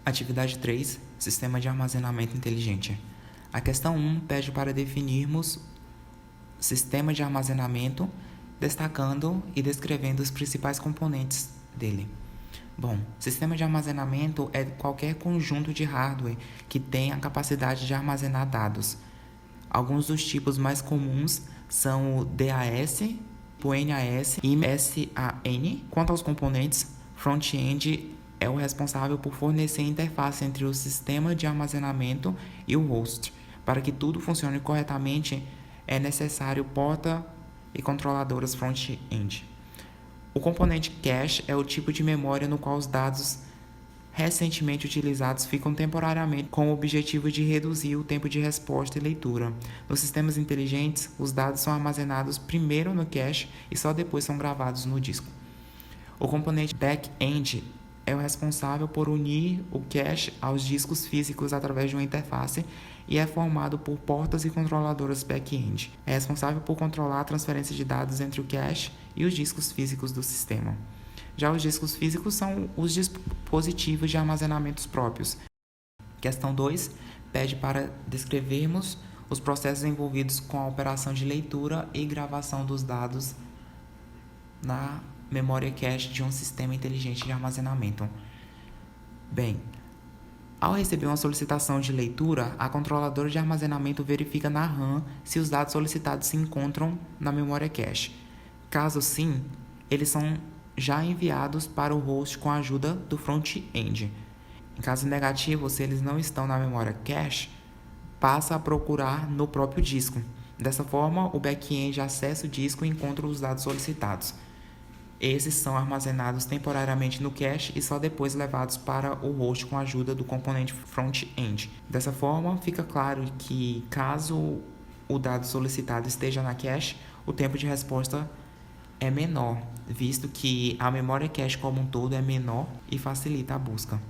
Atividade 3. Sistema de armazenamento inteligente. A questão 1 pede para definirmos sistema de armazenamento, destacando e descrevendo os principais componentes dele. Bom, sistema de armazenamento é qualquer conjunto de hardware que tenha a capacidade de armazenar dados. Alguns dos tipos mais comuns são o DAS, o NAS e SAN. Quanto aos componentes, front-end é o responsável por fornecer a interface entre o sistema de armazenamento e o host. Para que tudo funcione corretamente, é necessário porta e controladoras front-end. O componente cache é o tipo de memória no qual os dados recentemente utilizados ficam temporariamente com o objetivo de reduzir o tempo de resposta e leitura. Nos sistemas inteligentes, os dados são armazenados primeiro no cache e só depois são gravados no disco. O componente back-end é o responsável por unir o cache aos discos físicos através de uma interface e é formado por portas e controladoras back-end. É responsável por controlar a transferência de dados entre o cache e os discos físicos do sistema. Já os discos físicos são os dispositivos de armazenamento próprios. Questão 2 pede para descrevermos os processos envolvidos com a operação de leitura e gravação dos dados na memória cache de um sistema inteligente de armazenamento. Bem, ao receber uma solicitação de leitura, a controladora de armazenamento verifica na RAM se os dados solicitados se encontram na memória cache. Caso sim, eles são já enviados para o host com a ajuda do front-end. Em caso negativo, se eles não estão na memória cache, passa a procurar no próprio disco. Dessa forma, o back-end acessa o disco e encontra os dados solicitados. Esses são armazenados temporariamente no cache e só depois levados para o host com a ajuda do componente front-end. Dessa forma, fica claro que caso o dado solicitado esteja na cache, o tempo de resposta é menor, visto que a memória cache como um todo é menor e facilita a busca.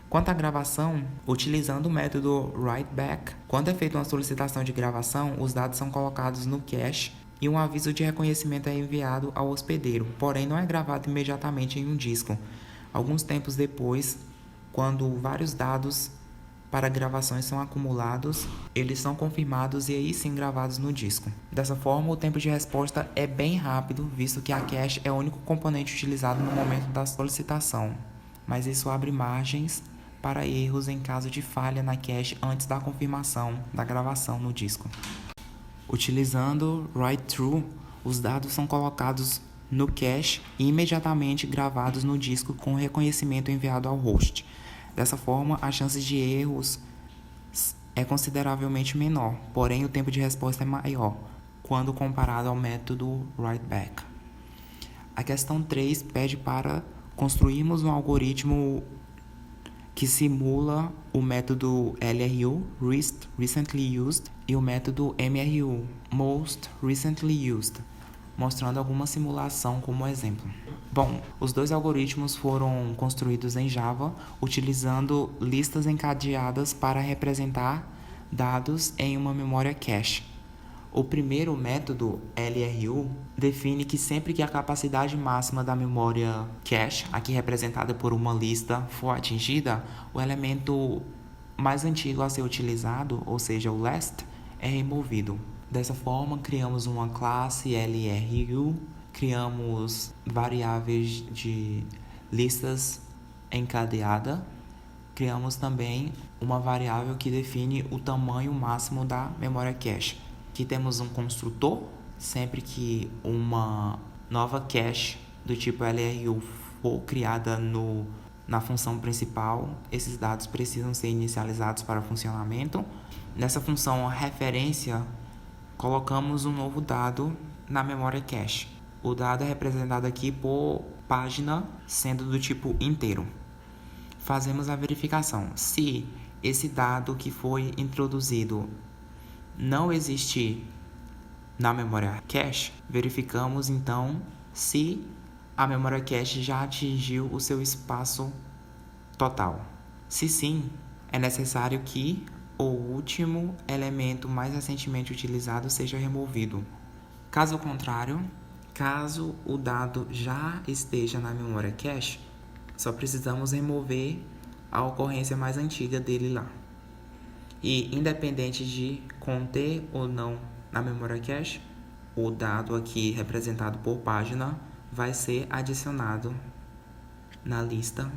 Quanto à gravação, utilizando o método writeback, quando é feita uma solicitação de gravação, os dados são colocados no cache e um aviso de reconhecimento é enviado ao hospedeiro, porém não é gravado imediatamente em um disco. Alguns tempos depois, quando vários dados para gravações são acumulados, eles são confirmados e aí sim gravados no disco. Dessa forma, o tempo de resposta é bem rápido, visto que a cache é o único componente utilizado no momento da solicitação, mas isso abre margens para erros em caso de falha na cache antes da confirmação da gravação no disco. Utilizando write-through, os dados são colocados no cache e imediatamente gravados no disco com o reconhecimento enviado ao host. Dessa forma, a chance de erros é consideravelmente menor, porém o tempo de resposta é maior quando comparado ao método writeback. A questão 3 pede para construirmos um algoritmo que simula o método LRU, Least Recently Used, e o método MRU, Most Recently Used, mostrando alguma simulação como exemplo. Bom, os dois algoritmos foram construídos em Java, utilizando listas encadeadas para representar dados em uma memória cache. O primeiro método, LRU, define que sempre que a capacidade máxima da memória cache, aqui representada por uma lista, for atingida, o elemento mais antigo a ser utilizado, ou seja, o last, é removido. Dessa forma, criamos uma classe LRU, criamos variáveis de listas encadeada, criamos também uma variável que define o tamanho máximo da memória cache. Aqui temos um construtor, sempre que uma nova cache do tipo LRU for criada na função principal, esses dados precisam ser inicializados para funcionamento. Nessa função referência, colocamos um novo dado na memória cache. O dado é representado aqui por página, sendo do tipo inteiro. Fazemos a verificação. Se esse dado que foi introduzido não existir na memória cache, verificamos então se a memória cache já atingiu o seu espaço total. Se sim, é necessário que o último elemento mais recentemente utilizado seja removido. Caso contrário, caso o dado já esteja na memória cache, só precisamos remover a ocorrência mais antiga dele lá. E independente de conter ou não na memória cache, o dado aqui representado por página vai ser adicionado na lista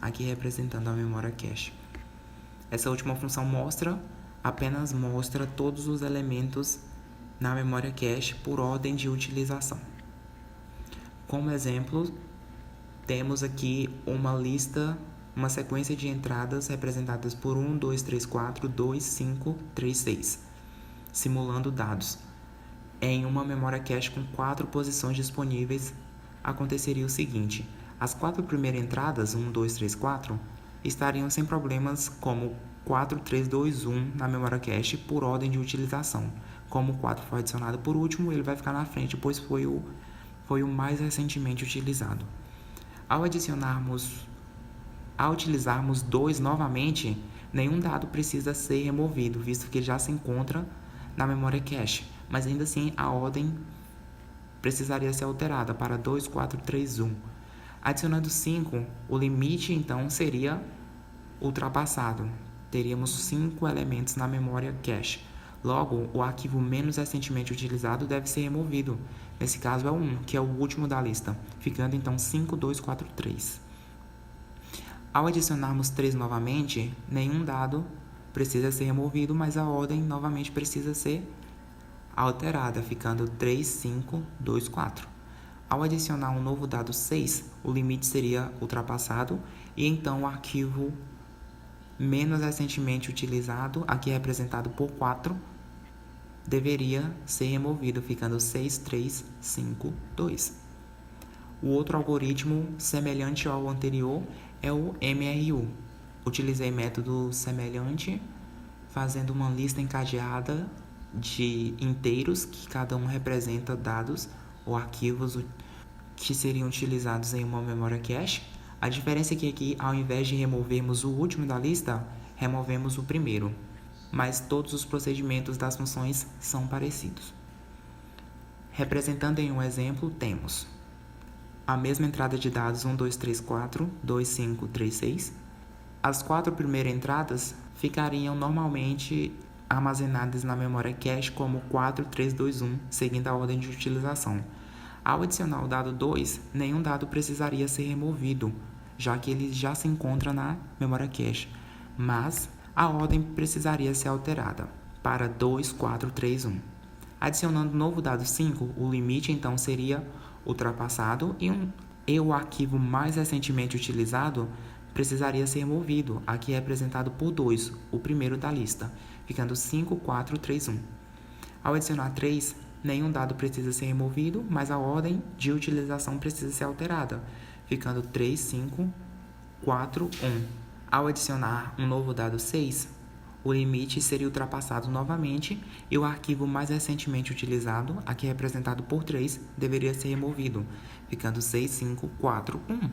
aqui representando a memória cache. Essa última função apenas mostra todos os elementos na memória cache por ordem de utilização. Como exemplo, temos aqui uma sequência de entradas representadas por 1, 2, 3, 4, 2, 5, 3, 6, simulando dados. Em uma memória cache com 4 posições disponíveis, aconteceria o seguinte: as 4 primeiras entradas, 1, 2, 3, 4, estariam sem problemas como 4, 3, 2, 1 na memória cache por ordem de utilização. Como o 4 foi adicionado por último, ele vai ficar na frente, pois foi o mais recentemente utilizado. Ao utilizarmos 2 novamente, nenhum dado precisa ser removido, visto que ele já se encontra na memória cache, mas ainda assim a ordem precisaria ser alterada para 2, 4, 3, 1. Adicionando 5, o limite então seria ultrapassado. Teríamos 5 elementos na memória cache. Logo, o arquivo menos recentemente utilizado deve ser removido. Nesse caso é o 1, que é o último da lista, ficando então 5, 2, 4, 3. Ao adicionarmos 3 novamente, nenhum dado precisa ser removido, mas a ordem novamente precisa ser alterada, ficando 3, 5, 2, 4. Ao adicionar um novo dado 6, o limite seria ultrapassado e então o arquivo menos recentemente utilizado, aqui representado por 4, deveria ser removido, ficando 6, 3, 5, 2. O outro algoritmo semelhante ao anterior é o MRU. Utilizei método semelhante, fazendo uma lista encadeada de inteiros, que cada um representa dados ou arquivos que seriam utilizados em uma memória cache. A diferença é que aqui, ao invés de removermos o último da lista, removemos o primeiro, mas todos os procedimentos das funções são parecidos. Representando em um exemplo, temos a mesma entrada de dados 1, 2, 3, 4, 2, 5, 3, 6. As 4 primeiras entradas ficariam normalmente armazenadas na memória cache como 4, 3, 2, 1, seguindo a ordem de utilização. Ao adicionar o dado 2, nenhum dado precisaria ser removido, já que ele já se encontra na memória cache, mas a ordem precisaria ser alterada para 2, 4, 3, 1. Adicionando o novo dado 5, o limite então seria ultrapassado e o arquivo mais recentemente utilizado precisaria ser removido, aqui representado por 2, o primeiro da lista, ficando 5, 4, 3, 1. Ao adicionar 3, nenhum dado precisa ser removido, mas a ordem de utilização precisa ser alterada, ficando 3, 5, 4, 1. Ao adicionar um novo dado 6, o limite seria ultrapassado novamente e o arquivo mais recentemente utilizado, aqui representado por 3, deveria ser removido, ficando 6, 5, 4, 1.